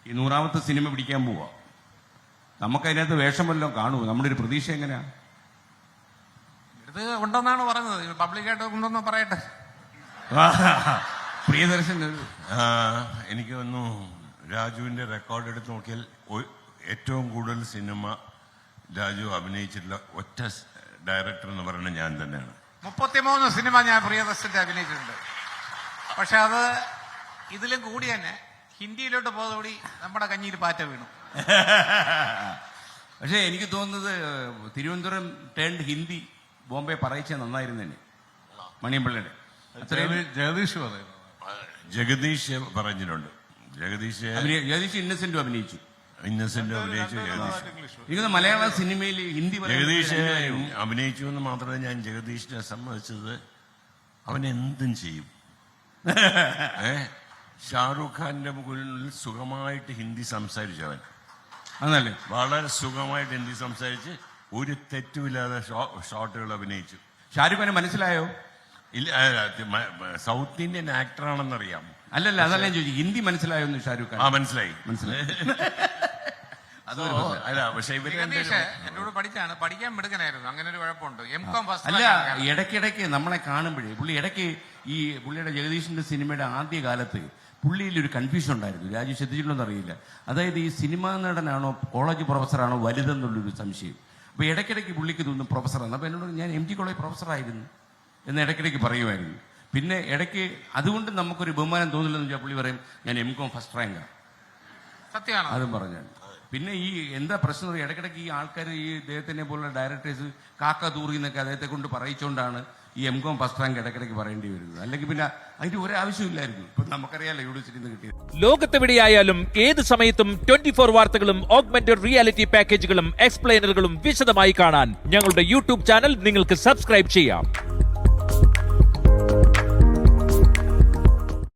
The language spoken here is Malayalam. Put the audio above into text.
ഈ 100ാമത്തെ സിനിമ പിടിക്കാൻ പോവാ. നമുക്കതിനകത്ത് വേഷം വല്ലതും കാണുമോ? നമ്മുടെ ഒരു പ്രതീക്ഷ എങ്ങനെയാ? ഇത് ഉണ്ടെന്നാണ് പറഞ്ഞത്. പബ്ലിക്കായിട്ട് ഉണ്ടെന്ന് പറയട്ടെ. പ്രിയദർശൻ എനിക്ക് തോന്നുന്നു രാജുവിന്റെ റെക്കോർഡ് എടുത്ത് നോക്കിയാൽ ഏറ്റവും കൂടുതൽ സിനിമ രാജു അഭിനയിച്ചിട്ടുള്ള ഒറ്റ ഡയറക്ടർ എന്ന് പറയുന്നത് ഞാൻ തന്നെയാണ്. 33 സിനിമ ഞാൻ പ്രിയദർശന്റെ അഭിനയിച്ചിട്ടുണ്ട്. പക്ഷെ അത് ഇതിലും കൂടി തന്നെ ഹിന്ദിയിലോട്ട് പോയതോടി നമ്മുടെ കഞ്ഞിയിൽ പാറ്റ വീണു. പക്ഷെ എനിക്ക് തോന്നുന്നത് തിരുവനന്തപുരം ടേൺഡ് ഹിന്ദി ബോംബെ പറയിച്ച നന്നായിരുന്നെ മണിയമ്പിള്ളയുടെ. ജഗദീഷ് പറഞ്ഞിട്ടുണ്ട്. ജഗദീഷ് ഇന്നസെന്റും അഭിനയിച്ചു. ജഗദീഷ് മലയാള സിനിമയിൽ ഹിന്ദി ജഗദീഷ് അഭിനയിച്ചു എന്ന് മാത്രമേ ഞാൻ ജഗദീഷിനെ സമ്മതിച്ചത്. അവൻ എന്തും ചെയ്യും. ഷാറൂഖ് ഖാന്റെ മുകളിൽ സുഖമായിട്ട് ഹിന്ദി സംസാരിച്ചവൻ. അതല്ലേ, വളരെ സുഖമായിട്ട് ഹിന്ദി സംസാരിച്ച് ഒരു തെറ്റുമില്ലാതെ ഷോട്ടുകൾ അഭിനയിച്ചു. ഷാരൂഖ് ഖാനെ മനസ്സിലായോ? ഇല്ല, സൗത്ത് ഇന്ത്യൻ ആക്ടറാണെന്നറിയാം. അല്ലല്ല, അതല്ല ഞാൻ ചോദിച്ചു, ഹിന്ദി മനസ്സിലായോ എന്ന് ഷാരൂഖ് ഖാൻ? മനസ്സിലായി. അല്ല, പക്ഷെ എന്നോട് പഠിച്ചാണ്, പഠിക്കാൻ മിടുക്കനായിരുന്നു. അങ്ങനെ ഒരു കുഴപ്പമുണ്ട്. അല്ല, ഇടയ്ക്കിടയ്ക്ക് നമ്മളെ കാണുമ്പോഴേ പുള്ളി ഇടയ്ക്ക് ഈ പുള്ളിയുടെ ജഗദീഷിന്റെ സിനിമയുടെ ആദ്യ കാലത്ത് പുള്ളിയിൽ ഒരു കൺഫ്യൂഷൻ ഉണ്ടായിരുന്നു. രാജു ശ്രദ്ധിച്ചിട്ടുണ്ടോ അറിയില്ല. അതായത് ഈ സിനിമാ നടനാണോ കോളേജ് പ്രൊഫസറാണോ വലുതെന്നുള്ളൊരു സംശയം. അപ്പൊ ഇടയ്ക്കിടയ്ക്ക് പുള്ളിക്ക് തോന്നും പ്രൊഫസറാണ്. അപ്പൊ എന്നോട് ഞാൻ MG കോളേജ് പ്രൊഫസറായിരുന്നു എന്ന് ഇടയ്ക്കിടയ്ക്ക് പറയുമായിരുന്നു. പിന്നെ ഇടയ്ക്ക് അതുകൊണ്ട് നമുക്കൊരു ബഹുമാനം തോന്നില്ലെന്ന് വെച്ചാൽ പുള്ളി പറയും ഞാൻ MCOM ഫസ്റ്റ് റാങ്കാണ്. സത്യമാണ് അതും പറഞ്ഞാൽ. പിന്നെ ഈ എന്താ പ്രശ്നം, ഇടയ്ക്കിടയ്ക്ക് ഈ ആൾക്കാർ ഈ ഇദ്ദേഹത്തിനെ പോലുള്ള ഡയറക്ടേഴ്സ് കാക്ക തൂറി എന്നൊക്കെ അദ്ദേഹത്തെ കൊണ്ട് പറയിച്ചുകൊണ്ടാണ് ഈ MCOM ഫസ്റ്റ് റാങ്ക് ഇടയ്ക്കിടയ്ക്ക് പറയേണ്ടി വരുന്നത്. അല്ലെങ്കിൽ പിന്നെ അതിന്റെ ഒരു ആവശ്യമില്ലായിരുന്നു. ഇപ്പൊ നമുക്കറിയാലോ യൂണിവേഴ്സിറ്റിയിൽ നിന്ന് കിട്ടിയത്. ലോകത്തെവിടെയായാലും ഏത് സമയത്തും 24 വാർത്തകളും ഓഗ്മെന്റഡ് റിയാലിറ്റി പാക്കേജുകളും എക്സ്പ്ലെയിനറുകളും വിശദമായി കാണാൻ ഞങ്ങളുടെ യൂട്യൂബ് ചാനൽ നിങ്ങൾക്ക് സബ്സ്ക്രൈബ് ചെയ്യാം.